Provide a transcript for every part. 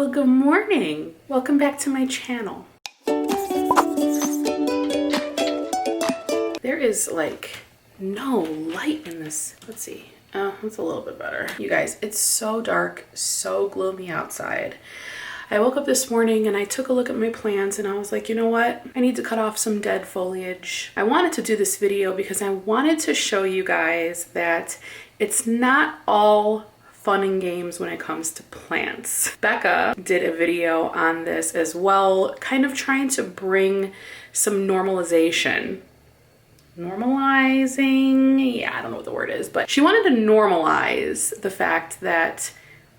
Well, good morning. Welcome back to my channel. There is like no light in this. Let's see. Oh, that's a little bit better. You guys, it's so dark, so gloomy outside. I woke up this morning and I took a look at my plants and I was like, you know what? I need to cut off some dead foliage. I wanted to do this video because I wanted to show you guys that it's not all fun and games when it comes to plants. Becca did a video on this as well, kind of trying to bring some normalization. Normalizing? Yeah, I don't know what the word is, but she wanted to normalize the fact that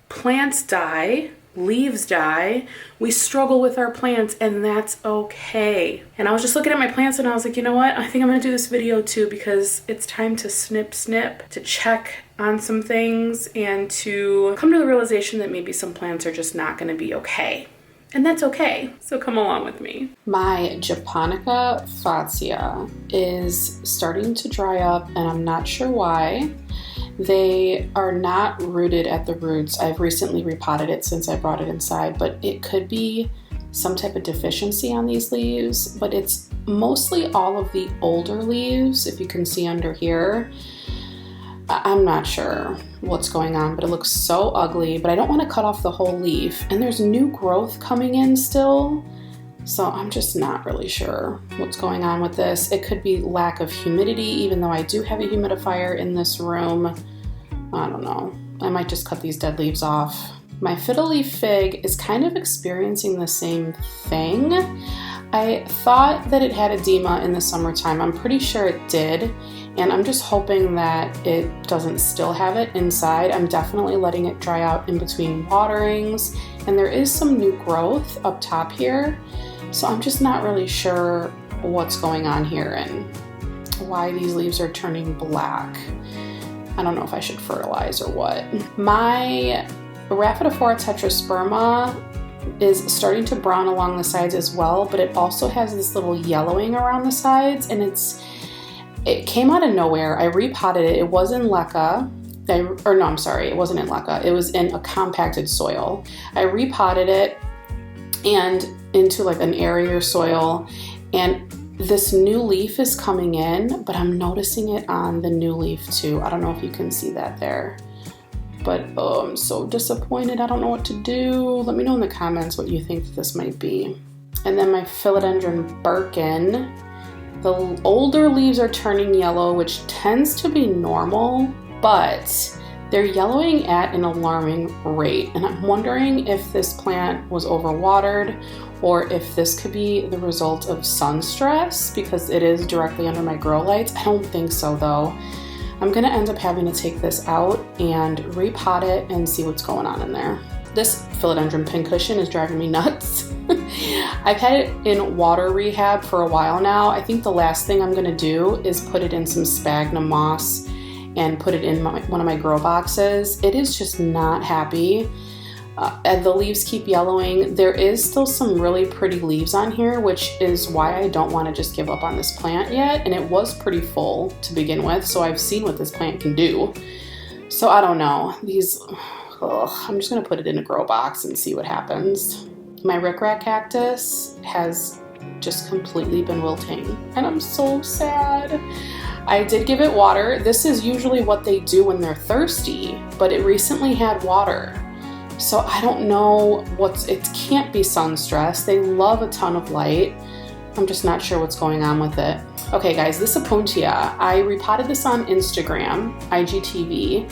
plants die, leaves die, we struggle with our plants, and that's okay. And I was just looking at my plants and I was like, you know what? I think I'm gonna do this video too because it's time to snip, to check on some things and to come to the realization that maybe some plants are just not gonna be okay. And that's okay. So come along with me. My Japonica fascia is starting to dry up and I'm not sure why. They are not rooted at the roots. I've recently repotted it since I brought it inside, but it could be some type of deficiency on these leaves, but it's mostly all of the older leaves, if you can see under here. I'm not sure what's going on, but it looks so ugly, but I don't want to cut off the whole leaf, and there's new growth coming in still. So I'm just not really sure what's going on with this. It could be lack of humidity, even though I do have a humidifier in this room. I don't know. I might just cut these dead leaves off. My fiddle leaf fig is kind of experiencing the same thing. I thought that it had edema in the summertime. I'm pretty sure it did. And I'm just hoping that it doesn't still have it inside. I'm definitely letting it dry out in between waterings. And there is some new growth up top here. So I'm just not really sure what's going on here and why these leaves are turning black. I don't know if I should fertilize or what. My Rhaphidophora tetrasperma is starting to brown along the sides as well, but it also has this little yellowing around the sides, and it came out of nowhere. I repotted it. It was in leca. It wasn't in leca. It was in a compacted soil. I repotted it and into like an airier soil, and this new leaf is coming in, but I'm noticing it on the new leaf too. I don't know if you can see that there, but I'm so disappointed. I don't know what to do. Let me know in the comments what you think this might be. And then my philodendron Birkin, the older leaves are turning yellow, which tends to be normal, but they're yellowing at an alarming rate. And I'm wondering if this plant was overwatered or if this could be the result of sun stress because it is directly under my grow lights. I don't think so though. I'm gonna end up having to take this out and repot it and see what's going on in there. This philodendron pincushion is driving me nuts. I've had it in water rehab for a while now. I think the last thing I'm gonna do is put it in some sphagnum moss and put it in one of my grow boxes. It is just not happy. And the leaves keep yellowing. There is still some really pretty leaves on here, which is why I don't want to just give up on this plant yet. And it was pretty full to begin with, so I've seen what this plant can do. So I don't know. I'm just gonna put it in a grow box and see what happens. My rickrack cactus has just completely been wilting, and I'm so sad. I did give it water. This is usually what they do when they're thirsty, but it recently had water. So I don't know it can't be sun stress. They love a ton of light. I'm just not sure what's going on with it. Okay guys, this Opuntia, I repotted this on Instagram, IGTV,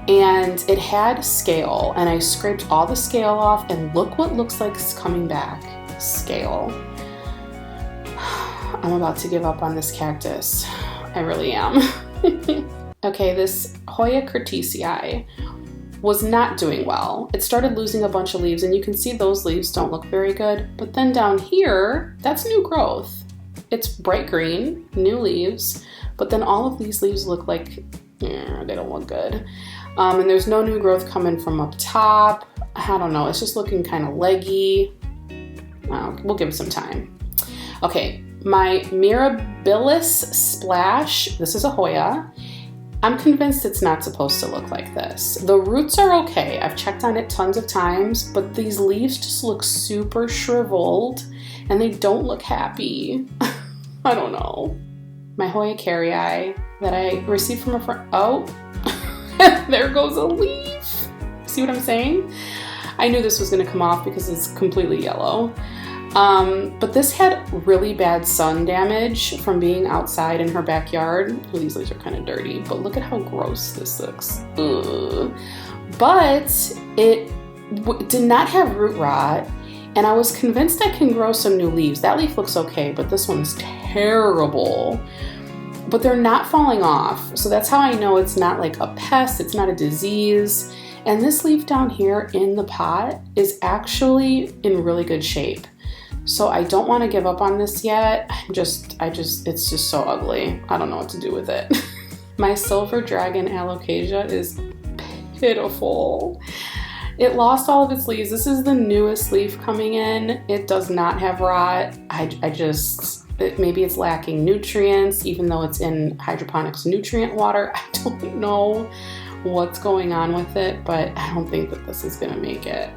and it had scale, and I scraped all the scale off, and look what looks like it's coming back. Scale. I'm about to give up on this cactus. I really am. Okay, this Hoya curtisii was not doing well. It started losing a bunch of leaves, and you can see those leaves don't look very good. But then down here, that's new growth. It's bright green, new leaves, but then all of these leaves look like, they don't look good. And there's no new growth coming from up top. I don't know, it's just looking kind of leggy. We'll give it some time. Okay, my Mirabilis Splash, this is a Hoya. I'm convinced it's not supposed to look like this. The roots are okay. I've checked on it tons of times, but these leaves just look super shriveled and they don't look happy. I don't know. My Hoya carrii that I received from a friend. Oh, there goes a leaf. See what I'm saying? I knew this was gonna come off because it's completely yellow. But this had really bad sun damage from being outside in her backyard. Ooh, these leaves are kind of dirty, but look at how gross this looks. Ugh. But it did not have root rot, and I was convinced I can grow some new leaves. That leaf looks okay, but this one's terrible. But they're not falling off, so that's how I know it's not like a pest, it's not a disease. And this leaf down here in the pot is actually in really good shape. So I don't want to give up on this yet. It's just so ugly. I don't know what to do with it. My silver dragon alocasia is pitiful. It lost all of its leaves. This is the newest leaf coming in. It does not have rot. Maybe it's lacking nutrients, even though it's in hydroponics nutrient water. I don't know what's going on with it, but I don't think that this is gonna make it.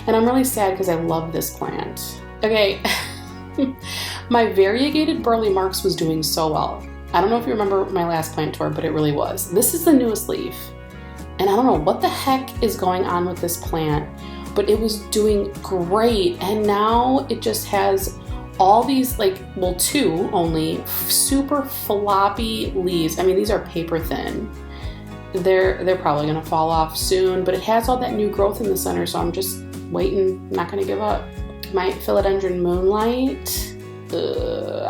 And I'm really sad because I love this plant. Okay, my variegated burley marks was doing so well. I don't know if you remember my last plant tour, but it really was. This is the newest leaf. And I don't know what the heck is going on with this plant, but it was doing great. And now it just has all these two only super floppy leaves. I mean, these are paper thin. They're probably gonna fall off soon, but it has all that new growth in the center, so I'm just waiting, not gonna give up. My philodendron moonlight,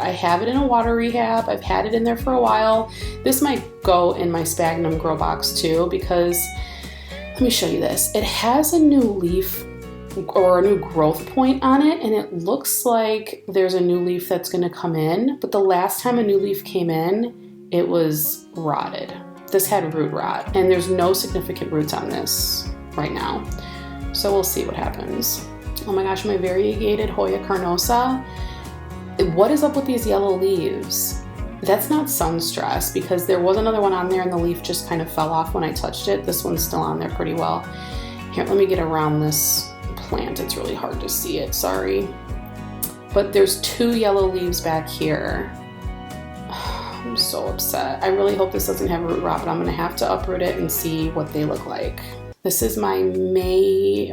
I have it in a water rehab. I've had it in there for a while. This might go in my sphagnum grow box too, because let me show you this. It has a new leaf or a new growth point on it, and it looks like there's a new leaf that's gonna come in, but the last time a new leaf came in, it was rotted. This had root rot, and there's no significant roots on this right now. So we'll see what happens. Oh my gosh, my variegated Hoya carnosa. What is up with these yellow leaves? That's not sun stress, because there was another one on there and the leaf just kind of fell off when I touched it. This one's still on there pretty well. Here, let me get around this plant. It's really hard to see it, sorry. But there's 2 yellow leaves back here. I'm so upset. I really hope this doesn't have root rot, but I'm gonna have to uproot it and see what they look like. This is my Mayoi.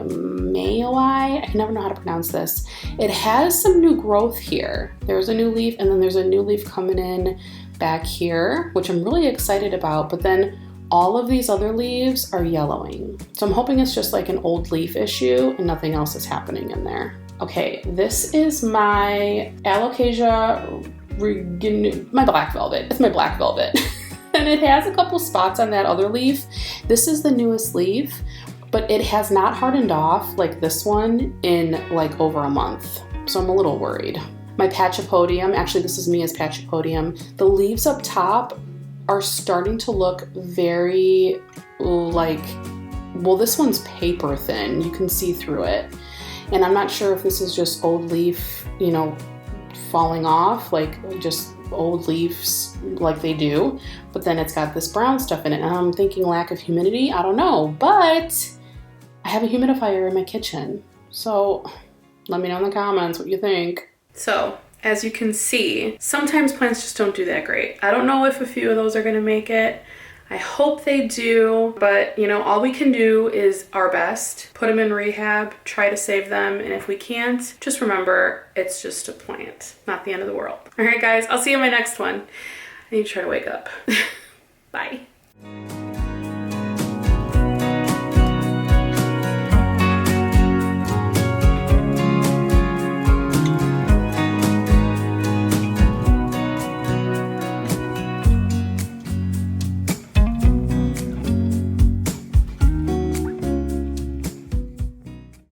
I can never know how to pronounce this. It has some new growth here. There's a new leaf, and then there's a new leaf coming in back here, which I'm really excited about, but then all of these other leaves are yellowing. So I'm hoping it's just like an old leaf issue and nothing else is happening in there. Okay, this is my alocasia, my black velvet. It's my black velvet. And it has a couple spots on that other leaf. This is the newest leaf, but it has not hardened off like this one in like over a month. So I'm a little worried. My Pachapodium, actually this is me as Pachapodium. The leaves up top are starting to look very this one's paper thin. You can see through it. And I'm not sure if this is just old leaf, falling off, just old leaves like they do, but then it's got this brown stuff in it, and I'm thinking lack of humidity. I don't know, but I have a humidifier in my kitchen, so let me know in the comments what you think. So as you can see, sometimes plants just don't do that great. I don't know if a few of those are gonna make it. I hope they do, but all we can do is our best. Put them in rehab, try to save them, and if we can't, just remember it's just a plant, not the end of the world. All right, guys, I'll see you in my next one. I need to try to wake up. Bye.